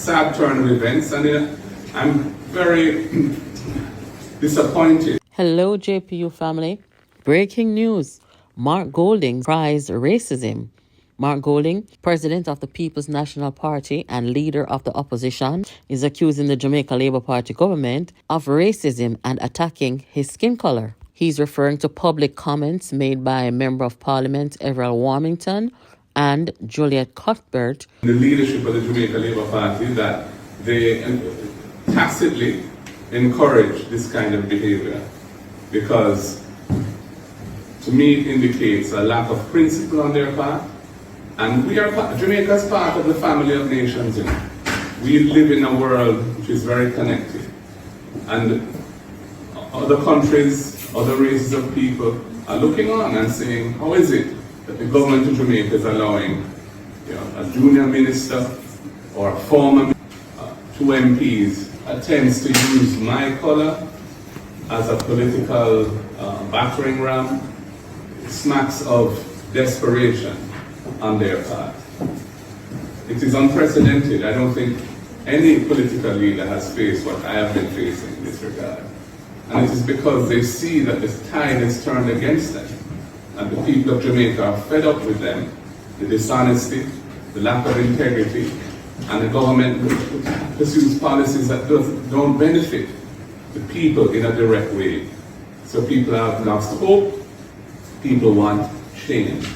sad turn of events, and I'm very disappointed. Hello, JPU family. Breaking news. Mark Golding cries racism. Mark Golding, president of the People's National Party and leader of the opposition, is accusing the Jamaica Labour Party government of racism and attacking his skin color. He's referring to public comments made by Member of Parliament Everett Warmington and Juliet Cuthbert. The leadership of the Jamaica Labour Party, that they tacitly encourage this kind of behavior, because to me it indicates a lack of principle on their part. And Jamaica is part of the family of nations. We live in a world which is very connected. And other countries, other races of people are looking on and saying, how is it that the government of Jamaica is allowing a junior minister or a former two MPs attempts to use my color as a political battering ram? It smacks of desperation on their part. It is unprecedented. I don't think any political leader has faced what I have been facing in this regard. And it is because they see that the tide is turned against them. And the people of Jamaica are fed up with them, the dishonesty, the lack of integrity, and the government pursues policies that don't benefit the people in a direct way. So people have lost hope, people want change.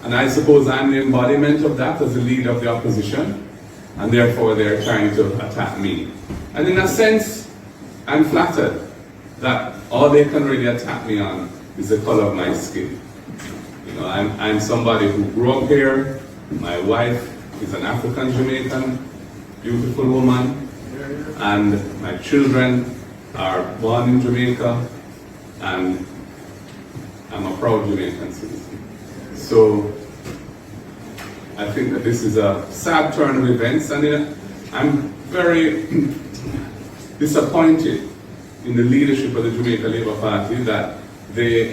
And I suppose I'm the embodiment of that as the leader of the opposition, and therefore they're trying to attack me. And in a sense, I'm flattered that all they can really attack me on is the color of my skin. I'm somebody who grew up here. My wife is an African Jamaican, beautiful woman, and my children are born in Jamaica, and I'm a proud Jamaican citizen. So I think that this is a sad turn of events, and I'm very disappointed in the leadership of the Jamaica Labour Party that they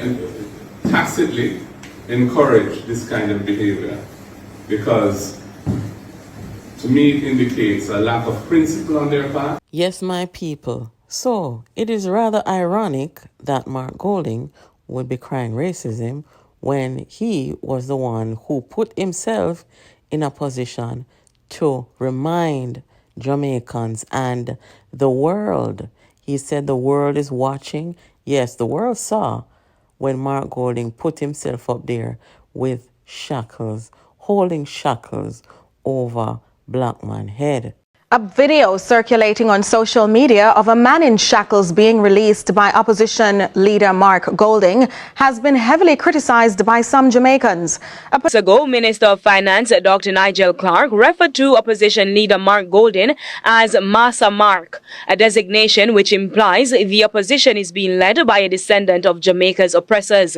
tacitly encourage this kind of behavior, because to me it indicates a lack of principle on their part. Yes, my people. So it is rather ironic that Mark Golding would be crying racism when he was the one who put himself in a position to remind Jamaicans and the world. He said the world is watching. Yes, the world saw when Mark Golding put himself up there with shackles, holding shackles over black man's head. A video circulating on social media of a man in shackles being released by opposition leader Mark Golding has been heavily criticized by some Jamaicans. Ago, Minister of Finance Dr. Nigel Clark referred to opposition leader Mark Golding as Massa Mark, a designation which implies the opposition is being led by a descendant of Jamaica's oppressors.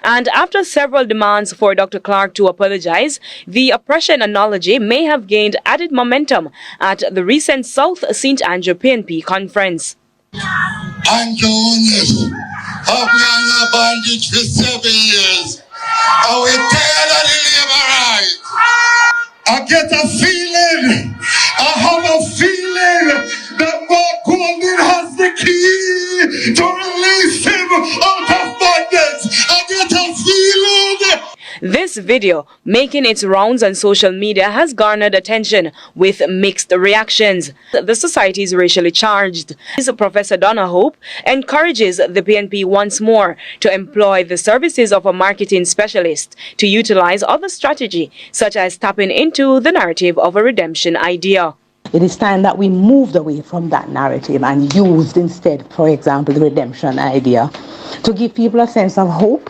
And after several demands for Dr. Clark to apologize, the oppression analogy may have gained added momentum at the recent South St. Andrew PNP conference. I'm doing this. I've been a bandit for 7 years. I will tell the labor right. I get a feeling, I have a feeling that Mark Golding has the key to release him out of bondage. I get a feeling. This video, making its rounds on social media, has garnered attention with mixed reactions. The society is racially charged. Professor Donna Hope encourages the PNP once more to employ the services of a marketing specialist to utilize other strategy, such as tapping into the narrative of a redemption idea. It is time that we moved away from that narrative and used instead, for example, the redemption idea to give people a sense of hope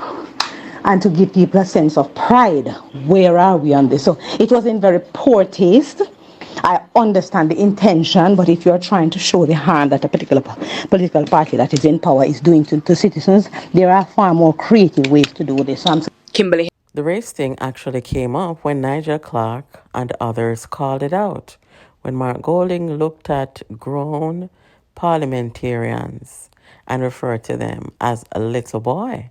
and to give people a sense of pride. Where are we on this? So it was in very poor taste. I understand the intention, but if you're trying to show the harm that a particular political party that is in power is doing to citizens, there are far more creative ways to do this. Kimberly. The race thing actually came up when Nigel Clark and others called it out, when Mark Golding looked at grown parliamentarians and referred to them as a little boy,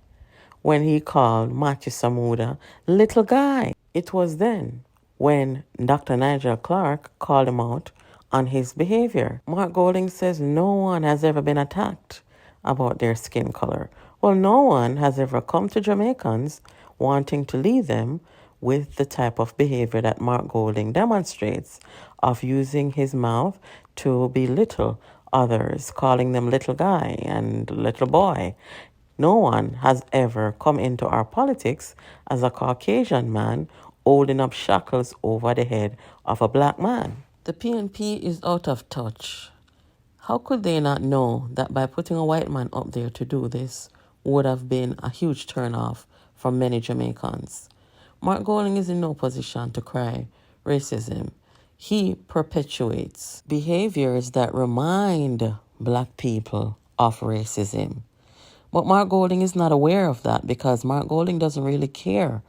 when he called Matthew Samuda little guy. It was then when Dr. Nigel Clark called him out on his behavior. Mark Golding says no one has ever been attacked about their skin color. Well, no one has ever come to Jamaicans wanting to lead them with the type of behavior that Mark Golding demonstrates, of using his mouth to belittle others, calling them little guy and little boy. No one has ever come into our politics as a Caucasian man holding up shackles over the head of a black man. The PNP is out of touch. How could they not know that by putting a white man up there to do this would have been a huge turnoff for many Jamaicans? Mark Golding is in no position to cry racism. He perpetuates behaviors that remind black people of racism. But Mark Golding is not aware of that because Mark Golding doesn't really care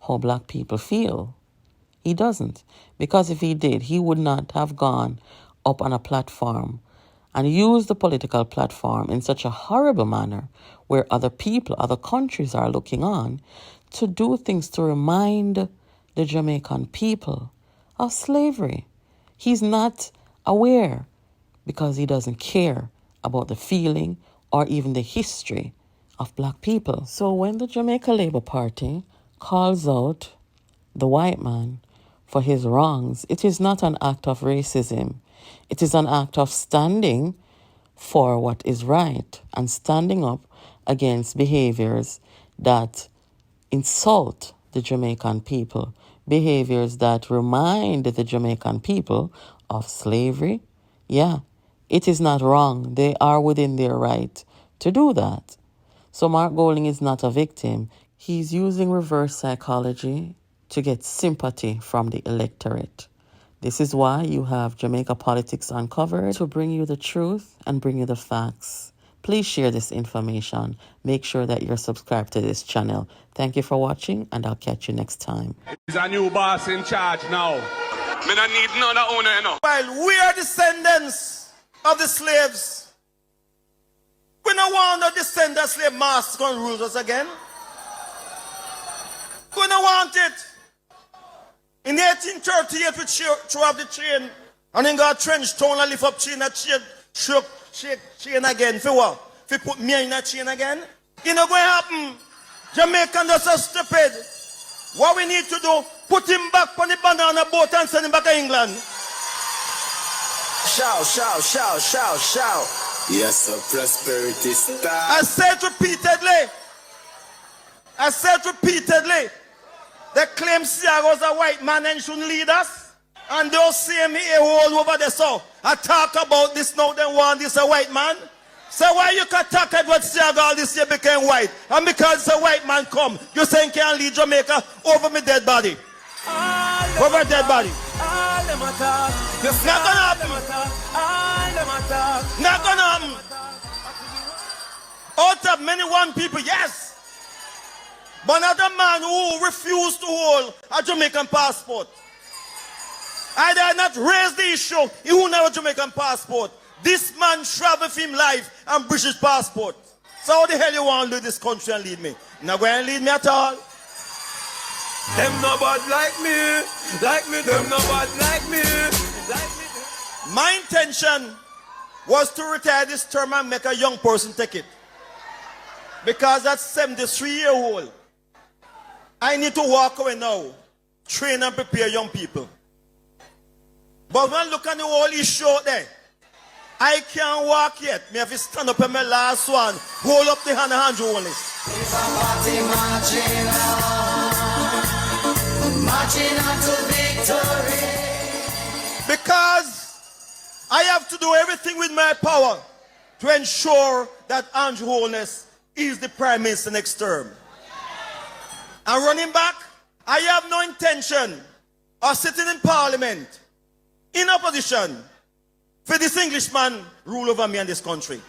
how black people feel. He doesn't. Because if he did, he would not have gone up on a platform and used the political platform in such a horrible manner where other people, other countries are looking on to do things to remind the Jamaican people of slavery. He's not aware because he doesn't care about the feeling or even the history of black people. So when the Jamaica Labour Party calls out the white man for his wrongs, it is not an act of racism. It is an act of standing for what is right and standing up against behaviors that insult the Jamaican people, behaviors that remind the Jamaican people of slavery. Yeah, it is not wrong. They are within their right to do that. So Mark Golding is not a victim. He's using reverse psychology to get sympathy from the electorate. This is why you have Jamaica Politics Uncovered, to bring you the truth and bring you the facts. Please share this information. Make sure that you're subscribed to this channel. Thank you for watching, and I'll catch you next time. There's a new boss in charge now. Me not need none of owner, you know. While we are descendants of the slaves, we don't want the descendant slave master to rule us again. We don't want it. In 1838, we threw up the chain, and then got trench town and lift up chain and shake chain again. For what? For put me in a chain again? You know what happen? Jamaicans are so stupid. What we need to do, put him back on the banana boat and send him back to England. Shout, shout, shout, shout, shout. Yes, sir, prosperity star. I said repeatedly, they claim Siago was a white man and shouldn't lead us. And those same here all over there, so I talk about this now, they want this a white man. So why you can talk about Siago all this year became white? And because a white man come, you saying can't lead Jamaica over my dead body. Over dead body. Not gonna happen. Not gonna happen. Out of many one people, yes. But another man who refused to hold a Jamaican passport. I did not raise the issue. He won't have a Jamaican passport. This man traveled for him life and British passport. So how the hell you want to lead this country and lead me? Not going to lead me at all. Them no bad like me. Them no bad like me. My intention was to retire this term and make a young person take it. Because at 73-year-old, I need to walk away now, train and prepare young people. But when I look at the whole issue out there, I can't walk yet. Me have to stand up in my last one, hold up the hand of Andrew Holness. Marching on to victory. Because I have to do everything with my power to ensure that Andrew Holness is the Prime Minister next term. And running back, I have no intention of sitting in Parliament in opposition for this Englishman rule over me in this country.